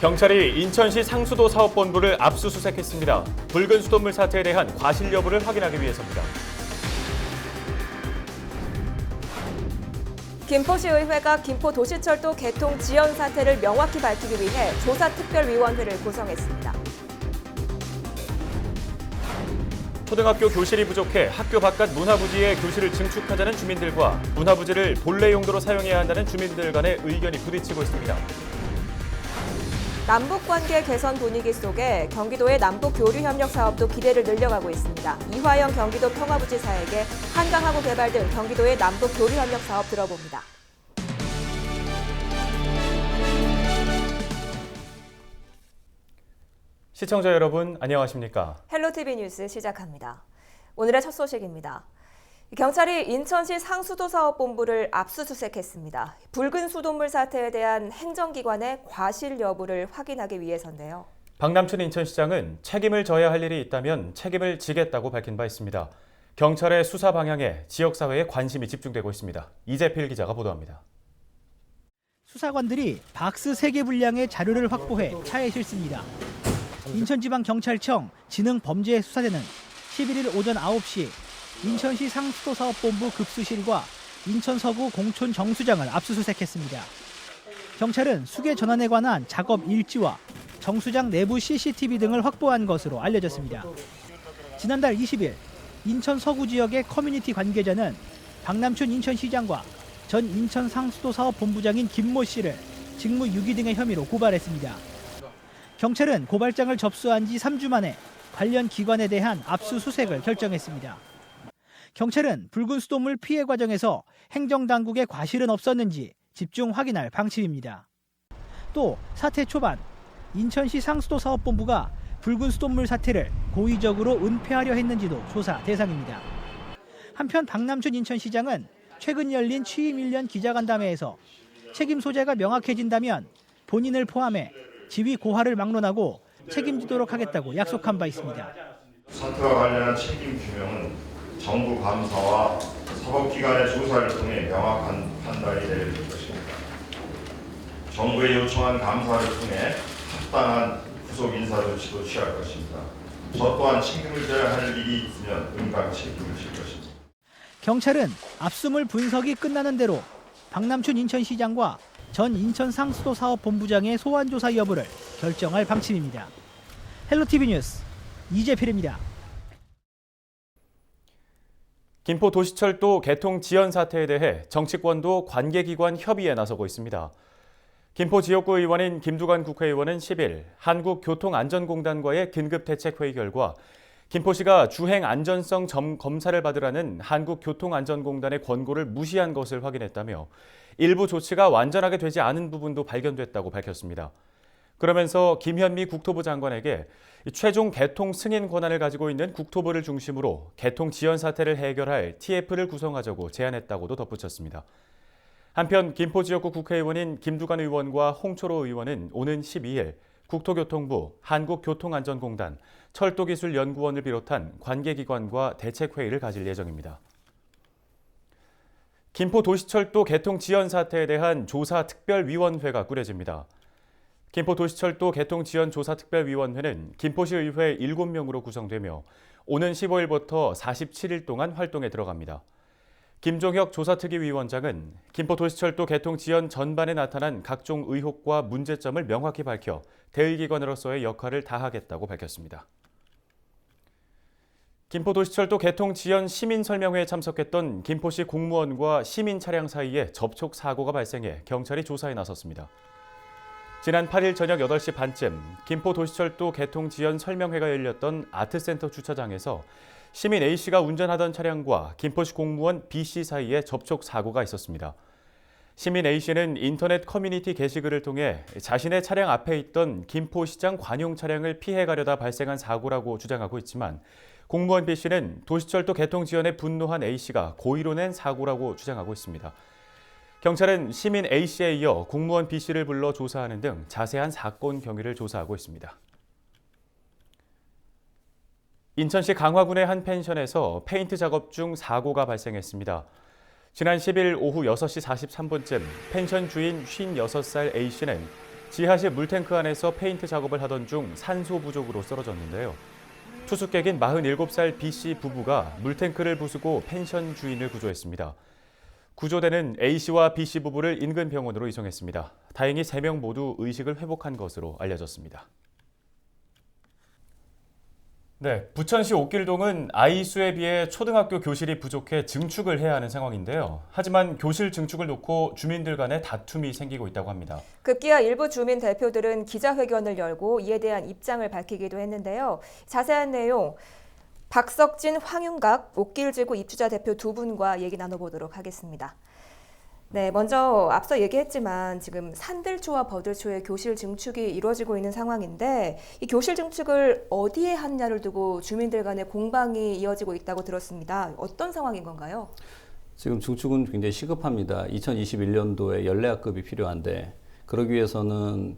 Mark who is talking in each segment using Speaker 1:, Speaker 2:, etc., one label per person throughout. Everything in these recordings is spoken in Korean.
Speaker 1: 경찰이 인천시 상수도 사업본부를 압수수색했습니다. 붉은 수돗물 사태에 대한 과실 여부를 확인하기 위해서입니다.
Speaker 2: 김포시의회가 김포도시철도 개통 지연 사태를 명확히 밝히기 위해 조사특별위원회를 구성했습니다.
Speaker 1: 초등학교 교실이 부족해 학교 바깥 문화부지에 교실을 증축하자는 주민들과 문화부지를 본래 용도로 사용해야 한다는 주민들 간의 의견이 부딪히고 있습니다.
Speaker 2: 남북관계 개선 분위기 속에 경기도의 남북교류협력 사업도 기대를 늘려가고 있습니다. 이화영 경기도 평화부지사에게 한강하고 개발 등 경기도의 남북교류협력 사업 들어봅니다.
Speaker 1: 시청자 여러분, 안녕하십니까?
Speaker 2: 헬로티비 뉴스 시작합니다. 오늘의 첫 소식입니다. 경찰이 인천시 상수도 사업본부를 압수수색했습니다. 붉은 수돗물 사태에 대한 행정기관의 과실 여부를 확인하기 위해서인데요.
Speaker 1: 박남춘 인천시장은 책임을 져야 할 일이 있다면 책임을 지겠다고 밝힌 바 있습니다. 경찰의 수사 방향에 지역사회의 관심이 집중되고 있습니다. 이재필 기자가 보도합니다.
Speaker 3: 수사관들이 박스 3개 분량의 자료를 확보해 차에 실습니다. 인천지방경찰청 지능범죄수사대는 11일 오전 9시 인천시 상수도 사업본부 급수실과 인천서구 공촌 정수장을 압수수색했습니다. 경찰은 수계 전환에 관한 작업 일지와 정수장 내부 CCTV 등을 확보한 것으로 알려졌습니다. 지난달 20일 인천 서구 지역의 커뮤니티 관계자는 박남춘 인천시장과 전 인천 상수도 사업본부장인 김모 씨를 직무유기 등의 혐의로 고발했습니다. 경찰은 고발장을 접수한 지 3주 만에 관련 기관에 대한 압수수색을 결정했습니다. 경찰은 붉은 수돗물 피해 과정에서 행정당국의 과실은 없었는지 집중 확인할 방침입니다. 또 사태 초반 인천시 상수도 사업본부가 붉은 수돗물 사태를 고의적으로 은폐하려 했는지도 조사 대상입니다. 한편 박남춘 인천시장은 최근 열린 취임 1년 기자간담회에서 책임 소재가 명확해진다면 본인을 포함해 지위 고하를 막론하고 책임지도록 하겠다고 약속한 바 있습니다.
Speaker 4: 사태와 관련한 책임 규명은 정부 감사와 사법기관의 조사를 통해 명확한 판단이 내려질 것입니다. 정부에 요청한 감사를 통해 합당한 후속 인사 조치도 취할 것입니다. 저 또한 책임을 져야 할 일이 있으면 응당 책임을 질 것입니다.
Speaker 3: 경찰은 압수물 분석이 끝나는 대로 박남춘 인천시장과 전 인천 상수도 사업본부장의 소환 조사 여부를 결정할 방침입니다. 헬로티비 뉴스 이재필입니다.
Speaker 1: 김포도시철도 개통 지연 사태에 대해 정치권도 관계기관 협의에 나서고 있습니다. 김포 지역구 의원인 김두관 국회의원은 10일 한국교통안전공단과의 긴급대책회의 결과 김포시가 주행안전성 검사를 받으라는 한국교통안전공단의 권고를 무시한 것을 확인했다며 일부 조치가 완전하게 되지 않은 부분도 발견됐다고 밝혔습니다. 그러면서 김현미 국토부 장관에게 최종 개통 승인 권한을 가지고 있는 국토부를 중심으로 개통 지연 사태를 해결할 TF를 구성하자고 제안했다고도 덧붙였습니다. 한편 김포 지역구 국회의원인 김두관 의원과 홍초로 의원은 오는 12일 국토교통부, 한국교통안전공단, 철도기술연구원을 비롯한 관계기관과 대책회의를 가질 예정입니다. 김포도시철도 개통 지연 사태에 대한 조사특별위원회가 꾸려집니다. 김포도시철도 개통지연조사특별위원회는 김포시의회 7명으로 구성되며 오는 15일부터 47일 동안 활동에 들어갑니다. 김종혁 조사특위위원장은 김포도시철도 개통 지연 전반에 나타난 각종 의혹과 문제점을 명확히 밝혀 대의기관으로서의 역할을 다하겠다고 밝혔습니다. 김포도시철도 개통 지연 시민설명회에 참석했던 김포시 공무원과 시민 차량 사이에 접촉 사고가 발생해 경찰이 조사에 나섰습니다. 지난 8일 저녁 8시 반쯤 김포도시철도 개통 지연 설명회가 열렸던 아트센터 주차장에서 시민 A씨가 운전하던 차량과 김포시 공무원 B씨 사이에 접촉 사고가 있었습니다. 시민 A씨는 인터넷 커뮤니티 게시글을 통해 자신의 차량 앞에 있던 김포시장 관용 차량을 피해가려다 발생한 사고라고 주장하고 있지만 공무원 B씨는 도시철도 개통 지연에 분노한 A씨가 고의로 낸 사고라고 주장하고 있습니다. 경찰은 시민 A씨에 이어 공무원 B씨를 불러 조사하는 등 자세한 사건 경위를 조사하고 있습니다. 인천시 강화군의 한 펜션에서 페인트 작업 중 사고가 발생했습니다. 지난 10일 오후 6시 43분쯤 펜션 주인 56살 A씨는 지하실 물탱크 안에서 페인트 작업을 하던 중 산소 부족으로 쓰러졌는데요. 투숙객인 47살 B씨 부부가 물탱크를 부수고 펜션 주인을 구조했습니다. 구조대는 A씨와 B씨 부부를 인근 병원으로 이송했습니다. 다행히 3명 모두 의식을 회복한 것으로 알려졌습니다. 네, 부천시 옥길동은 아이 수에 비해 초등학교 교실이 부족해 증축을 해야 하는 상황인데요. 하지만 교실 증축을 놓고 주민들 간에 다툼이 생기고 있다고 합니다.
Speaker 2: 급기야 일부 주민 대표들은 기자회견을 열고 이에 대한 입장을 밝히기도 했는데요. 자세한 내용 박석진, 황윤각, 옥길지구 입주자 대표 두 분과 얘기 나눠보도록 하겠습니다. 네, 먼저 앞서 얘기했지만 지금 산들초와 버들초의 교실 증축이 이루어지고 있는 상황인데 이 교실 증축을 어디에 하느냐를 두고 주민들 간의 공방이 이어지고 있다고 들었습니다. 어떤 상황인 건가요?
Speaker 5: 지금 증축은 굉장히 시급합니다. 2021년도에 연례학급이 필요한데 그러기 위해서는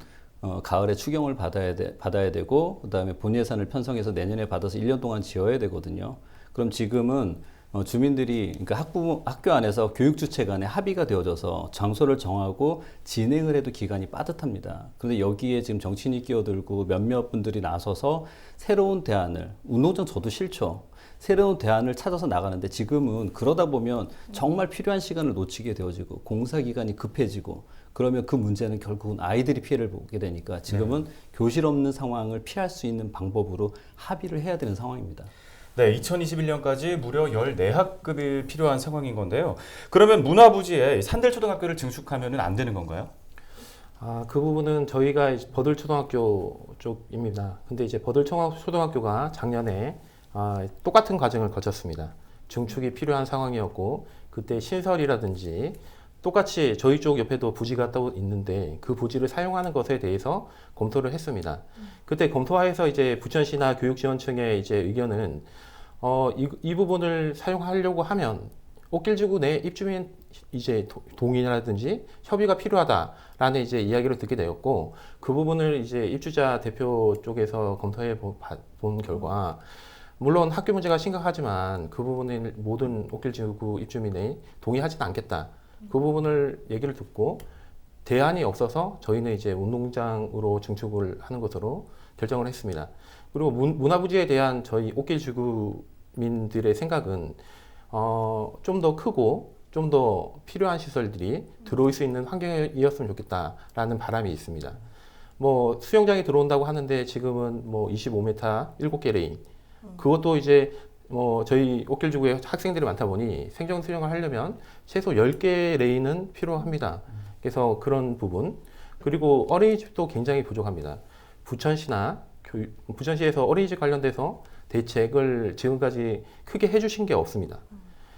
Speaker 5: 가을에 추경을 받아야 되고 그다음에 본 예산을 편성해서 내년에 받아서 1년 동안 지어야 되거든요. 그럼 지금은 주민들이 그러니까 학교 안에서 교육 주체 간에 합의가 되어져서 장소를 정하고 진행을 해도 기간이 빠듯합니다. 그런데 여기에 지금 정치인이 끼어들고 몇몇 분들이 나서서 새로운 대안을 운동장 저도 싫죠. 새로운 대안을 찾아서 나가는데 지금은 그러다 보면 정말 필요한 시간을 놓치게 되어지고 공사 기간이 급해지고 그러면 그 문제는 결국은 아이들이 피해를 보게 되니까 지금은 교실 없는 상황을 피할 수 있는 방법으로 합의를 해야 되는 상황입니다.
Speaker 1: 네, 2021년까지 무려 14학급이 필요한 상황인 건데요. 그러면 문화부지에 산들초등학교를 증축하면 안 되는 건가요?
Speaker 6: 그 부분은 저희가 이제 버들초등학교 쪽입니다. 근데 이제 버들초등학교가 작년에 똑같은 과정을 거쳤습니다. 증축이 필요한 상황이었고 그때 신설이라든지 똑같이 저희 쪽 옆에도 부지가 또 있는데 그 부지를 사용하는 것에 대해서 검토를 했습니다. 그때 검토하에서 이제 부천시나 교육지원청의 이제 의견은 이 부분을 사용하려고 하면 옥길지구 내 입주민 이제 동의라든지 협의가 필요하다라는 이제 이야기를 듣게 되었고 그 부분을 이제 입주자 대표 쪽에서 검토해 본 결과 물론 학교 문제가 심각하지만 그 부분을 모든 옥길지구 입주민이 동의하지는 않겠다. 그 부분을 얘기를 듣고 대안이 없어서 저희는 이제 운동장으로 증축을 하는 것으로 결정을 했습니다. 그리고 문화부지에 대한 저희 옥길지구민들의 생각은 좀 더 크고 좀 더 필요한 시설들이 들어올 수 있는 환경이었으면 좋겠다라는 바람이 있습니다. 뭐 수영장이 들어온다고 하는데 지금은 뭐 25m 7개 레인 그것도 이제 저희 옥길지구에 학생들이 많다 보니 생존 수영을 하려면 최소 10개 레인은 필요합니다. 그래서 그런 부분 그리고 어린이집도 굉장히 부족합니다. 부천시에서 어린이집 관련돼서 대책을 지금까지 크게 해주신 게 없습니다.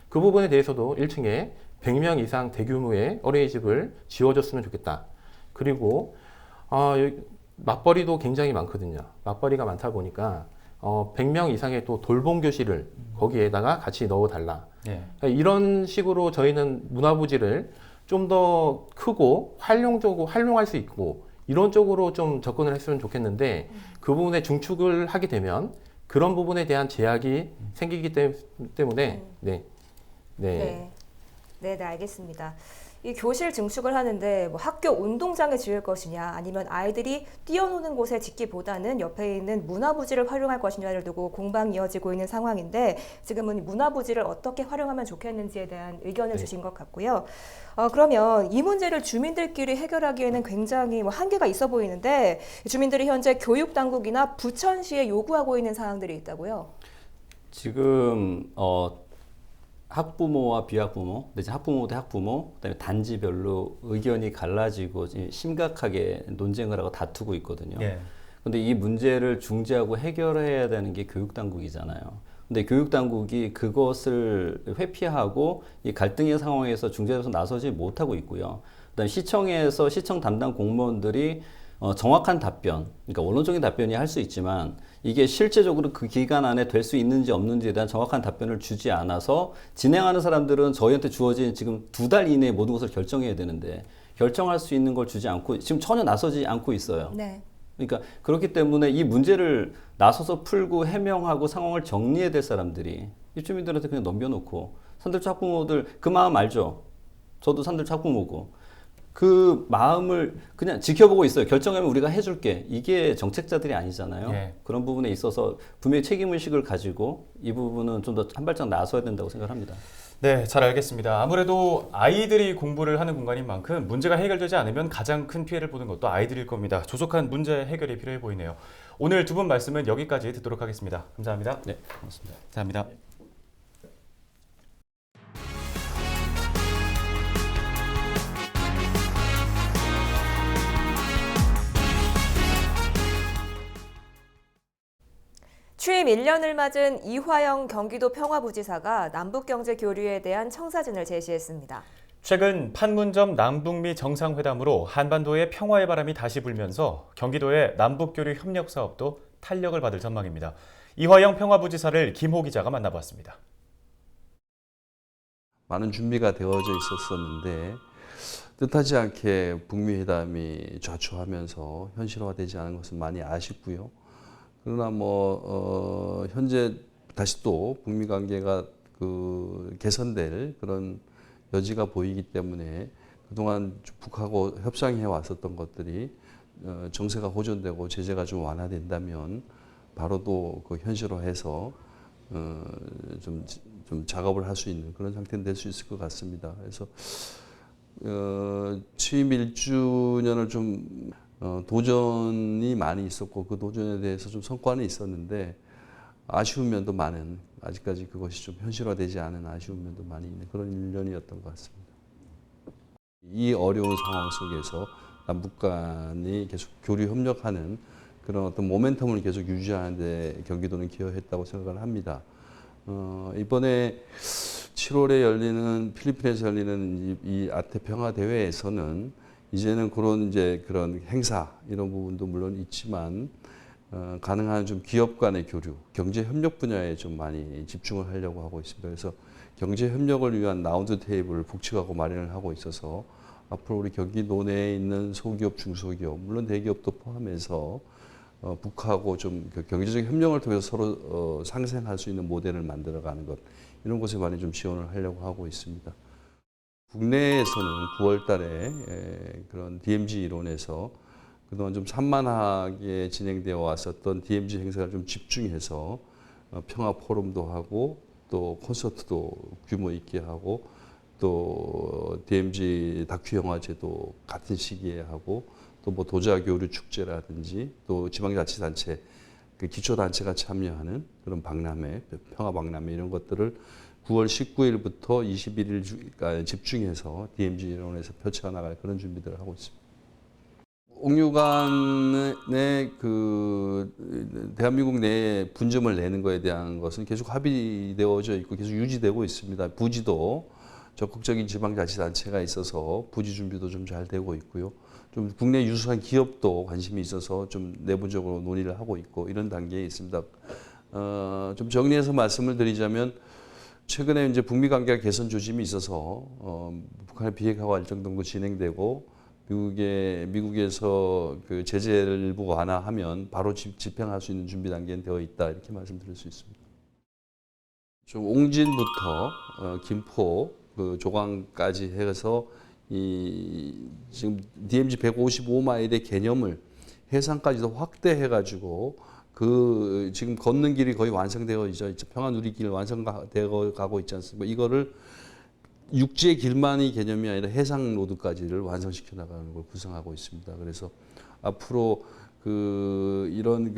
Speaker 6: 그 부분에 대해서도 1층에 100명 이상 대규모의 어린이집을 지어줬으면 좋겠다. 그리고 맞벌이도 굉장히 많거든요. 맞벌이가 많다 보니까 100명 이상의 또 돌봄 교실을 거기에다가 같이 넣어달라.
Speaker 1: 네.
Speaker 6: 이런 식으로 저희는 문화부지를 좀 더 크고 활용할 수 있고 이런 쪽으로 좀 접근을 했으면 좋겠는데 그 부분에 중축을 하게 되면 그런 부분에 대한 제약이 생기기 때문에
Speaker 2: 네, 알겠습니다. 이 교실 증축을 하는데 뭐 학교 운동장에 지을 것이냐 아니면 아이들이 뛰어노는 곳에 짓기보다는 옆에 있는 문화부지를 활용할 것이냐를 두고 공방이 이어지고 있는 상황인데 지금은 문화부지를 어떻게 활용하면 좋겠는지에 대한 의견을 주신 것 같고요. 그러면 이 문제를 주민들끼리 해결하기에는 굉장히 한계가 있어 보이는데 주민들이 현재 교육당국이나 부천시에 요구하고 있는 사항들이 있다고요?
Speaker 5: 지금 학부모와 비학부모, 내지 학부모 대 학부모, 그다음에 단지별로 의견이 갈라지고 심각하게 논쟁을 하고 다투고 있거든요. 그런데 이 문제를 중재하고 해결해야 되는 게 교육당국이잖아요. 근데 교육당국이 그것을 회피하고 이 갈등의 상황에서 중재로서 나서지 못하고 있고요. 그다음에 시청에서 시청 담당 공무원들이 정확한 답변, 그러니까 원론적인 답변이 할 수 있지만 이게 실제적으로 그 기간 안에 될 수 있는지 없는지에 대한 정확한 답변을 주지 않아서 진행하는 사람들은 저희한테 주어진 지금 2달 이내에 모든 것을 결정해야 되는데 결정할 수 있는 걸 주지 않고 지금 전혀 나서지 않고 있어요.
Speaker 2: 네.
Speaker 5: 그러니까 그렇기 때문에 이 문제를 나서서 풀고 해명하고 상황을 정리해야 될 사람들이 입주민들한테 그냥 넘겨놓고 산들초 학부모들 그 마음 알죠? 저도 산들초 학부모고 그 마음을 그냥 지켜보고 있어요. 결정하면 우리가 해줄게. 이게 정책자들이 아니잖아요.
Speaker 1: 예.
Speaker 5: 그런 부분에 있어서 분명히 책임의식을 가지고 이 부분은 좀 더 한 발짝 나서야 된다고 생각합니다.
Speaker 1: 네, 잘 알겠습니다. 아무래도 아이들이 공부를 하는 공간인 만큼 문제가 해결되지 않으면 가장 큰 피해를 보는 것도 아이들일 겁니다. 조속한 문제 해결이 필요해 보이네요. 오늘 두 분 말씀은 여기까지 듣도록 하겠습니다. 감사합니다.
Speaker 5: 네, 고맙습니다.
Speaker 1: 감사합니다.
Speaker 2: 취임 1년을 맞은 이화영 경기도 평화부지사가 남북경제 교류에 대한 청사진을 제시했습니다.
Speaker 1: 최근 판문점 남북미 정상회담으로 한반도의 평화의 바람이 다시 불면서 경기도의 남북교류 협력 사업도 탄력을 받을 전망입니다. 이화영 평화부지사를 김호 기자가 만나봤습니다.
Speaker 7: 많은 준비가 되어져 있었었는데 뜻하지 않게 북미 회담이 좌초하면서 현실화되지 않은 것은 많이 아쉽고요. 그러나 현재 다시 또 북미 관계가 개선될 그런 여지가 보이기 때문에 그동안 북하고 협상해 왔었던 것들이 정세가 호전되고 제재가 좀 완화된다면 바로도 현실화해서 좀 작업을 할 수 있는 그런 상태는 될 수 있을 것 같습니다. 그래서 취임 1주년을 좀 도전이 많이 있었고 그 도전에 대해서 좀 성과는 있었는데 아쉬운 면도 많은, 아직까지 그것이 좀 현실화되지 않은 아쉬운 면도 많이 있는 그런 1년이었던 것 같습니다. 이 어려운 상황 속에서 남북 간이 계속 교류 협력하는 그런 어떤 모멘텀을 계속 유지하는 데 경기도는 기여했다고 생각을 합니다. 이번에 7월에 열리는 필리핀에서 열리는 이 아태 평화 대회에서는 이제는 그런 행사 이런 부분도 물론 있지만 가능한 좀 기업 간의 교류, 경제 협력 분야에 좀 많이 집중을 하려고 하고 있습니다. 그래서 경제 협력을 위한 라운드 테이블을 북측하고 마련을 하고 있어서 앞으로 우리 경기도 내에 있는 소기업, 중소기업, 물론 대기업도 포함해서 북하고 좀 경제적 협력을 통해서 서로 상생할 수 있는 모델을 만들어가는 것 이런 곳에 많이 좀 지원을 하려고 하고 있습니다. 국내에서는 9월 달에 그런 DMZ 이론에서 그동안 좀 산만하게 진행되어 왔었던 DMZ 행사를 좀 집중해서 평화 포럼도 하고 또 콘서트도 규모 있게 하고 또 DMZ 다큐 영화제도 같은 시기에 하고 또 도자 교류 축제라든지 또 지방자치단체 그 기초단체가 참여하는 그런 박람회, 평화 박람회 이런 것들을 9월 19일부터 21일까지 집중해서 DMZ 이론에서 펼쳐 나갈 그런 준비들을 하고 있습니다. 옥류관의 대한민국 내에 분점을 내는 것에 대한 것은 계속 합의되어져 있고 계속 유지되고 있습니다. 부지도 적극적인 지방자치단체가 있어서 부지 준비도 좀 잘 되고 있고요. 좀 국내 유수한 기업도 관심이 있어서 좀 내부적으로 논의를 하고 있고 이런 단계에 있습니다. 좀 정리해서 말씀을 드리자면 최근에 이제 북미 관계가 개선 조짐이 있어서 북한의 비핵화 일정 정도 진행되고 미국에서 그 제재를 일부 완화하면 바로 집행할 수 있는 준비 단계는 되어 있다 이렇게 말씀드릴 수 있습니다. 좀 옹진부터 김포 조광까지 해서 지금 DMZ 155마일의 개념을 해상까지도 확대해가지고 지금 걷는 길이 거의 완성되어 있죠. 평화 누리길 완성되어 가고 있지 않습니까? 이거를 육지의 길만이 개념이 아니라 해상 로드까지를 완성시켜 나가는 걸 구상하고 있습니다. 그래서 앞으로 이런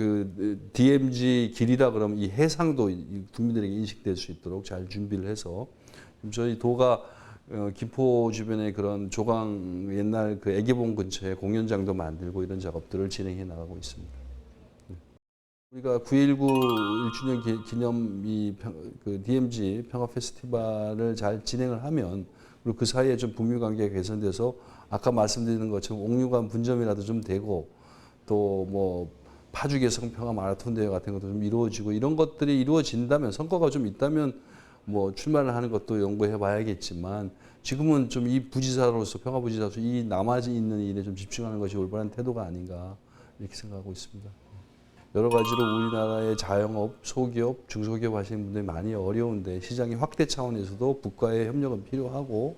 Speaker 7: DMZ 길이라 그러면 이 해상도 국민들에게 인식될 수 있도록 잘 준비를 해서 저희 도가 김포 주변에 그런 조강 옛날 애기봉 근처에 공연장도 만들고 이런 작업들을 진행해 나가고 있습니다. 우리가 9.19 1주년 기념 DMZ 평화 페스티벌을 잘 진행을 하면 그리고 그 사이에 좀 북미 관계가 개선돼서 아까 말씀드린 것처럼 옥류관 분점이라도 좀 되고 또 파주 개성 평화 마라톤 대회 같은 것도 좀 이루어지고 이런 것들이 이루어진다면 성과가 좀 있다면 출마를 하는 것도 연구해 봐야겠지만 지금은 좀 이 부지사로서 평화 부지사로서 이 남아져 있는 일에 좀 집중하는 것이 올바른 태도가 아닌가 이렇게 생각하고 있습니다. 여러 가지로 우리나라의 자영업, 소기업, 중소기업 하시는 분들이 많이 어려운데 시장의 확대 차원에서도 북과의 협력은 필요하고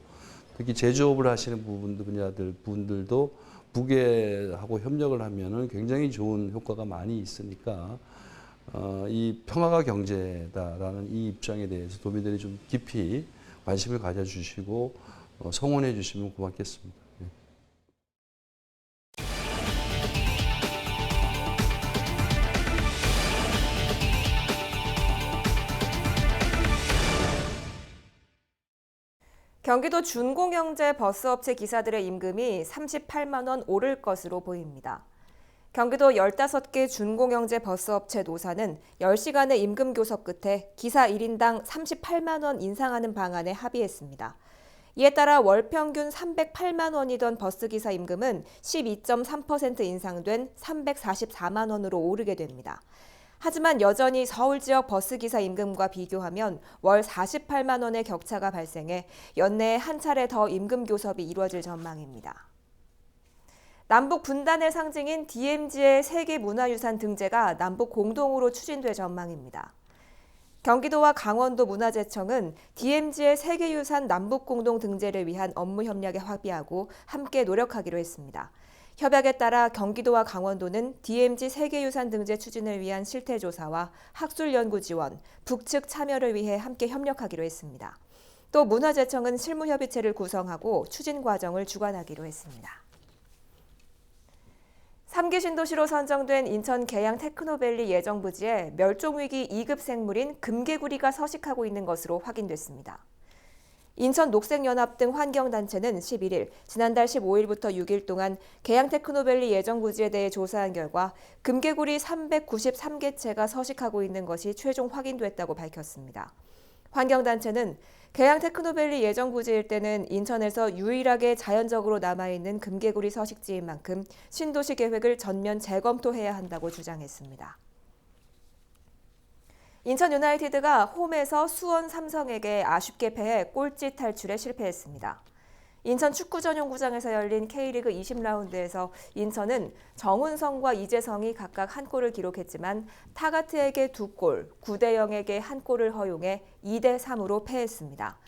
Speaker 7: 또 특히 제조업을 하시는 분들도 북에하고 협력을 하면은 굉장히 좋은 효과가 많이 있으니까 이 평화가 경제다라는 이 입장에 대해서 도민들이 좀 깊이 관심을 가져주시고 성원해 주시면 고맙겠습니다.
Speaker 2: 경기도 준공영제 버스업체 기사들의 임금이 38만 원 오를 것으로 보입니다. 경기도 15개 준공영제 버스업체 노사는 10시간의 임금 교섭 끝에 기사 1인당 38만 원 인상하는 방안에 합의했습니다. 이에 따라 월 평균 308만 원이던 버스기사 임금은 12.3% 인상된 344만 원으로 오르게 됩니다. 하지만 여전히 서울 지역 버스기사 임금과 비교하면 월 48만 원의 격차가 발생해 연내에 한 차례 더 임금 교섭이 이루어질 전망입니다. 남북 분단의 상징인 DMZ의 세계문화유산 등재가 남북 공동으로 추진될 전망입니다. 경기도와 강원도 문화재청은 DMZ의 세계유산 남북 공동 등재를 위한 업무 협약에 합의하고 함께 노력하기로 했습니다. 협약에 따라 경기도와 강원도는 DMZ 세계유산 등재 추진을 위한 실태조사와 학술연구 지원, 북측 참여를 위해 함께 협력하기로 했습니다. 또 문화재청은 실무협의체를 구성하고 추진 과정을 주관하기로 했습니다. 3기 신도시로 선정된 인천 계양 테크노밸리 예정부지에 멸종위기 2급 생물인 금개구리가 서식하고 있는 것으로 확인됐습니다. 인천 녹색연합 등 환경단체는 11일, 지난달 15일부터 6일 동안 계양 테크노밸리 예정부지에 대해 조사한 결과 금개구리 393개체가 서식하고 있는 것이 최종 확인됐다고 밝혔습니다. 환경단체는 계양 테크노밸리 예정부지 일대는 인천에서 유일하게 자연적으로 남아있는 금개구리 서식지인 만큼 신도시 계획을 전면 재검토해야 한다고 주장했습니다. 인천 유나이티드가 홈에서 수원 삼성에게 아쉽게 패해 꼴찌 탈출에 실패했습니다. 인천 축구 전용구장에서 열린 K리그 20라운드에서 인천은 정훈성과 이재성이 각각 한 골을 기록했지만 타가트에게 2골, 9대0에게 한 골을 허용해 2대3으로 패했습니다.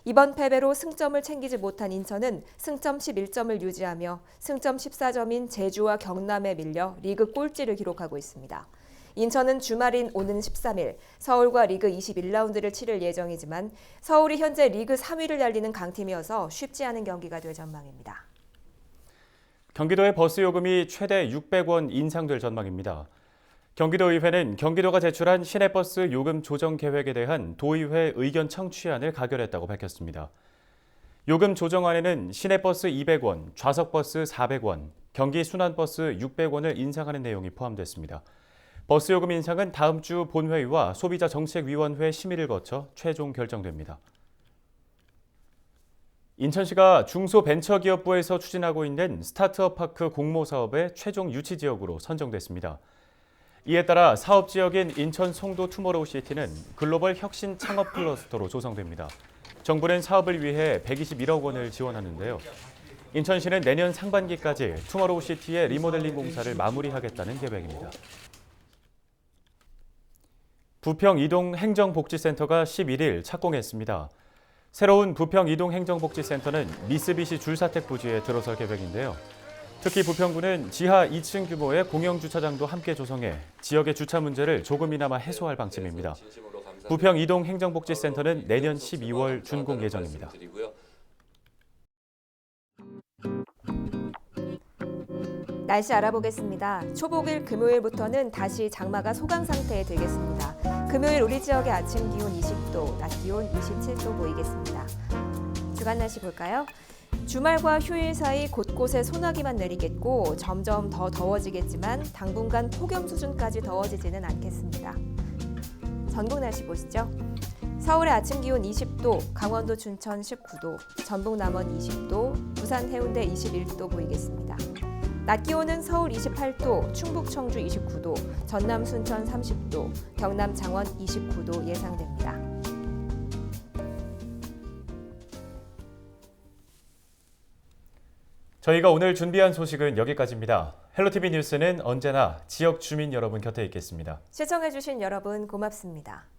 Speaker 2: 이번 패배로 승점을 챙기지 못한 인천은 승점 11점을 유지하며 승점 14점인 제주와 경남에 밀려 리그 꼴찌를 기록하고 있습니다. 인천은 주말인 오는 13일 서울과 리그 21라운드를 치를 예정이지만 서울이 현재 리그 3위를 달리는 강팀이어서 쉽지 않은 경기가 될 전망입니다.
Speaker 1: 경기도의 버스 요금이 최대 600원 인상될 전망입니다. 경기도의회는 경기도가 제출한 시내버스 요금 조정 계획에 대한 도의회 의견 청취안을 가결했다고 밝혔습니다. 요금 조정안에는 시내버스 200원, 좌석버스 400원, 경기 순환버스 600원을 인상하는 내용이 포함됐습니다. 버스 요금 인상은 다음 주 본회의와 소비자정책위원회 심의를 거쳐 최종 결정됩니다. 인천시가 중소벤처기업부에서 추진하고 있는 스타트업 파크 공모 사업의 최종 유치 지역으로 선정됐습니다. 이에 따라 사업 지역인 인천 송도 투모로우시티는 글로벌 혁신 창업 클러스터로 조성됩니다. 정부는 사업을 위해 121억 원을 지원하는데요. 인천시는 내년 상반기까지 투모로우시티의 리모델링 공사를 마무리하겠다는 계획입니다. 부평 이동 행정복지센터가 11일 착공했습니다. 새로운 부평 이동 행정복지센터는 미쓰비시 줄사택 부지에 들어설 계획인데요. 특히 부평구는 지하 2층 규모의 공영주차장도 함께 조성해 지역의 주차 문제를 조금이나마 해소할 방침입니다. 부평 이동 행정복지센터는 내년 12월 준공 예정입니다.
Speaker 2: 날씨 알아보겠습니다. 초복일 금요일부터는 다시 장마가 소강 상태에 들겠습니다. 금요일 우리 지역의 아침 기온 20도, 낮 기온 27도 보이겠습니다. 주간 날씨 볼까요? 주말과 휴일 사이 곳곳에 소나기만 내리겠고 점점 더 더워지겠지만 당분간 폭염 수준까지 더워지지는 않겠습니다. 전국 날씨 보시죠. 서울의 아침 기온 20도, 강원도 춘천 19도, 전북 남원 20도, 부산 해운대 21도 보이겠습니다. 낮 기온은 서울 28도, 충북 청주 29도, 전남 순천 30도, 경남 장원 29도 예상됩니다.
Speaker 1: 저희가 오늘 준비한 소식은 여기까지입니다. 헬로티비 뉴스는 언제나 지역 주민 여러분 곁에 있겠습니다.
Speaker 2: 시청해주신 여러분 고맙습니다.